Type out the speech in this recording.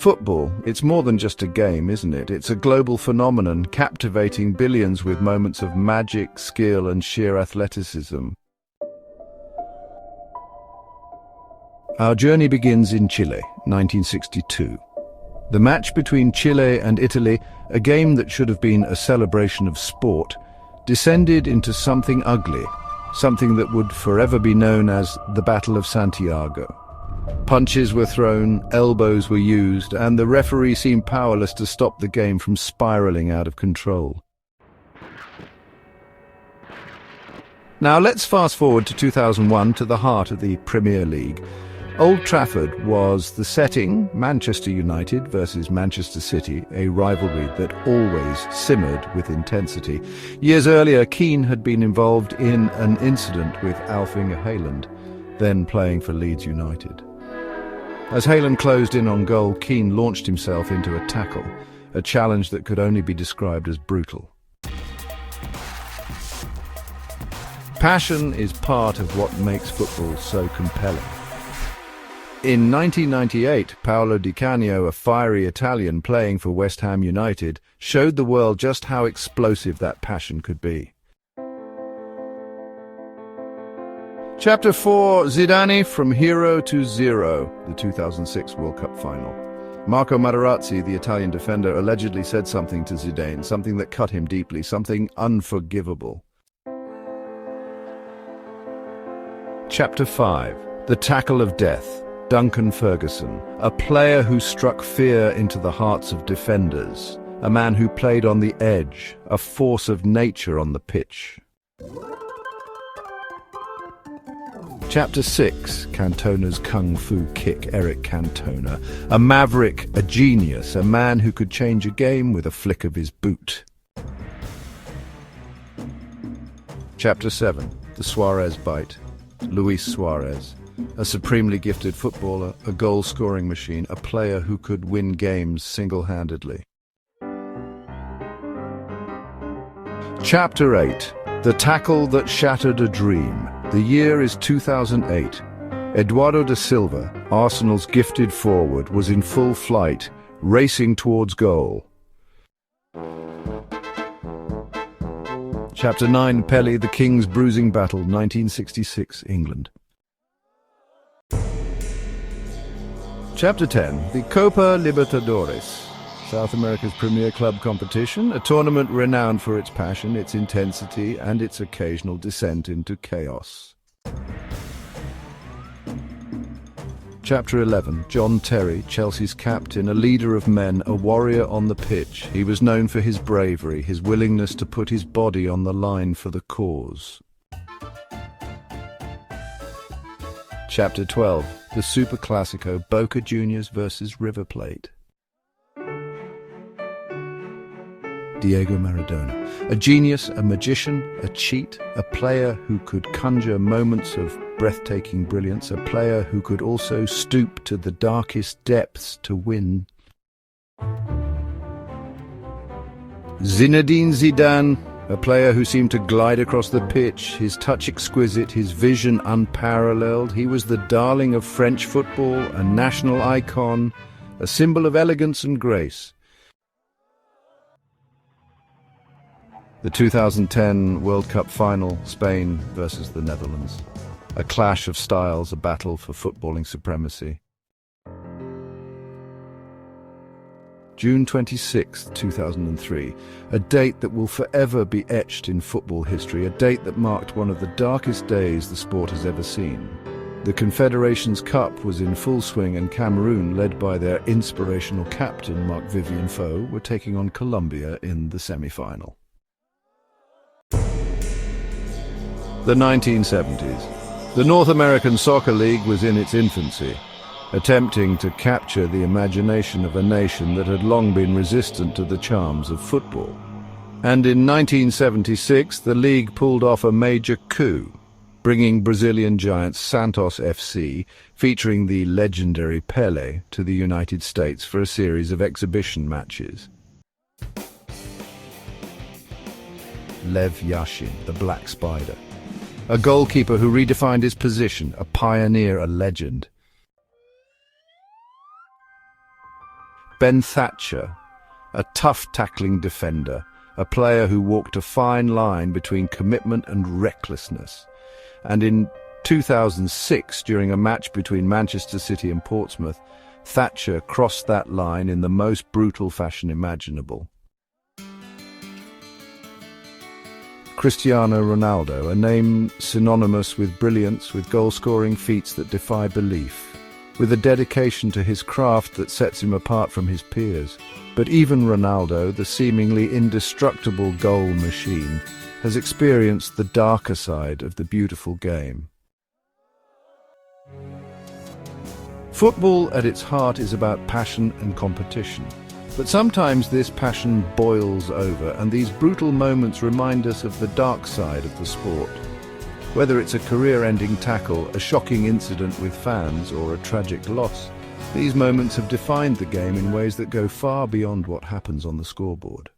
Football, it's more than just a game, isn't it? It's a global phenomenon, captivating billions with moments of magic, skill, and sheer athleticism. Our journey begins in Chile, 1962. The match between Chile and Italy, a game that should have been a celebration of sport, descended into something ugly, something that would forever be known as the Battle of Santiago. Punches were thrown, elbows were used, and the referee seemed powerless to stop the game from spiraling out of control. Now let's fast forward to 2001, to the heart of the Premier League. Old Trafford was the setting, Manchester United versus Manchester City, a rivalry that always simmered with intensity. Years earlier, Keane had been involved in an incident with Alf-Inge Haaland, then playing for Leeds United. As Haaland closed in on goal, Keane launched himself into a tackle, a challenge that could only be described as brutal. Passion is part of what makes football so compelling. In 1998, Paolo Di Canio, a fiery Italian playing for West Ham United, showed the world just how explosive that passion could be. Chapter 4, Zidane from hero to zero, the 2006 World Cup final. Marco Materazzi, the Italian defender, allegedly said something to Zidane, something that cut him deeply, something unforgivable. Chapter 5, the tackle of death. Duncan Ferguson, a player who struck fear into the hearts of defenders, a man who played on the edge, a force of nature on the pitch. Chapter 6, Cantona's kung fu kick, Eric Cantona, a maverick, a genius, a man who could change a game with a flick of his boot. Chapter 7, the Suarez Bite, Luis Suarez, a supremely gifted footballer, a goal-scoring machine, a player who could win games single-handedly. Chapter 8, the tackle that shattered a dream. The year is 2008. Eduardo da Silva, Arsenal's gifted forward, was in full flight, racing towards goal. Chapter 9, Pelé, the King's Bruising Battle, 1966, England. Chapter 10, the Copa Libertadores, South America's premier club competition, a tournament renowned for its passion, its intensity, and its occasional descent into chaos. Chapter 11, John Terry, Chelsea's captain, a leader of men, a warrior on the pitch. He was known for his bravery, his willingness to put his body on the line for the cause. Chapter 12, the Superclasico, Boca Juniors versus River Plate. Diego Maradona, a genius, a magician, a cheat, a player who could conjure moments of breathtaking brilliance, a player who could also stoop to the darkest depths to win. Zinedine Zidane, a player who seemed to glide across the pitch, his touch exquisite, his vision unparalleled. He was the darling of French football, a national icon, a symbol of elegance and grace. The 2010 World Cup final, Spain versus the Netherlands. A clash of styles, a battle for footballing supremacy. June 26, 2003, a date that will forever be etched in football history, a date that marked one of the darkest days the sport has ever seen. The Confederations Cup was in full swing and Cameroon, led by their inspirational captain Marc-Vivien Foé, were taking on Colombia in the semi-final. The 1970s. The North American Soccer League was in its infancy, attempting to capture the imagination of a nation that had long been resistant to the charms of football. And in 1976, the league pulled off a major coup, bringing Brazilian giants Santos FC, featuring the legendary Pelé, to the United States for a series of exhibition matches. Lev Yashin, the Black Spider, a goalkeeper who redefined his position, a pioneer, a legend. Ben Thatcher, a tough tackling defender, a player who walked a fine line between commitment and recklessness. And in 2006, during a match between Manchester City and Portsmouth, Thatcher crossed that line in the most brutal fashion imaginable. Cristiano Ronaldo, a name synonymous with brilliance, with goal-scoring feats that defy belief, with a dedication to his craft that sets him apart from his peers. But even Ronaldo, the seemingly indestructible goal machine, has experienced the darker side of the beautiful game. Football at its heart is about passion and competition. But sometimes this passion boils over, and these brutal moments remind us of the dark side of the sport. Whether it's a career-ending tackle, a shocking incident with fans, or a tragic loss, these moments have defined the game in ways that go far beyond what happens on the scoreboard.